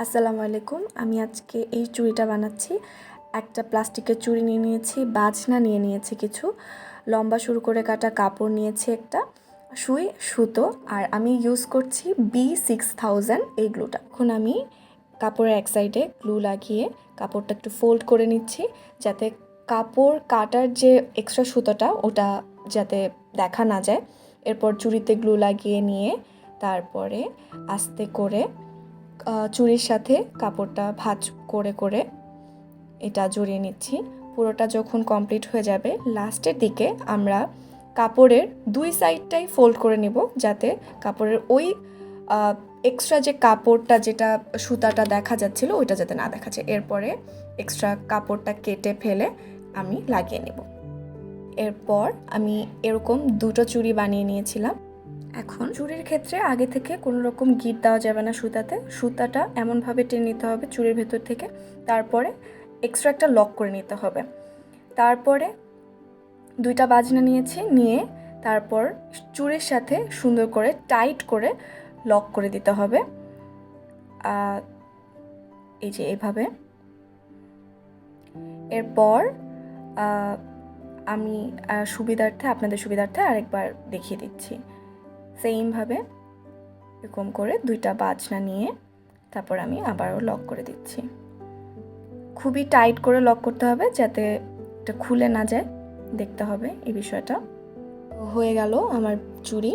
আসসালামু আলাইকুম। আমি আজকে এই চুড়িটা বানাচ্ছি। একটা প্লাস্টিকের চুড়ি নিয়ে নিয়েছি, বাজনা নিয়ে নিয়েছি কিছু, লম্বা শুরু করে কাটা কাপড় নিয়েছি একটা, সুই, সুতো, আর আমি ইউজ করছি B6000 এই গ্লুটা। এখন আমি কাপড়ের এক সাইডে গ্লু লাগিয়ে কাপড়টা একটু ফোল্ড করে নিচ্ছি, যাতে কাপড় কাটার যে এক্সট্রা সুতোটা ওটা যাতে দেখা না যায়। এরপর চুড়িতে গ্লু লাগিয়ে নিয়ে তারপরে আস্তে করে চুড়ির সাথে কাপড়টা ভাঁজ করে করে এটা জড়িয়ে নিচ্ছি। পুরোটা যখন কমপ্লিট হয়ে যাবে লাস্টের দিকে আমরা কাপড়ের দুই সাইডটাই ফোল্ড করে নেব, যাতে কাপড়ের ওই এক্সট্রা যে কাপড়টা যেটা সুতাটা দেখা যাচ্ছিল ওইটা যাতে না দেখা যায়। এরপরে এক্সট্রা কাপড়টা কেটে ফেলে আমি লাগিয়ে নেব। এরপর আমি এরকম দুটো চুড়ি বানিয়ে নিয়েছিলাম। এখন চুড়ির ক্ষেত্রে আগে থেকে কোনো রকম গিট দেওয়া যাবে না সুতাতে। সুতাটা এমনভাবে টেনে নিতে হবে চুড়ির ভেতর থেকে, তারপরে এক্সট্রা একটা লক করে নিতে হবে। তারপরে দুইটা বাজনা নিয়েছি, নিয়ে তারপর চুড়ির সাথে সুন্দর করে টাইট করে লক করে দিতে হবে, এই যে এইভাবে। এরপর আমি আপনাদের সুবিধার্থে আরেকবার দেখিয়ে দিচ্ছি। সেইমভাবে এরকম করে দুইটা বাজনা নিয়ে তারপর আমি আবারও লক করে দিচ্ছি। খুবই টাইট করে লক করতে হবে যাতে এটা খুলে না যায়, দেখতে হবে এই বিষয়টা। হয়ে গেল আমার চুড়ি।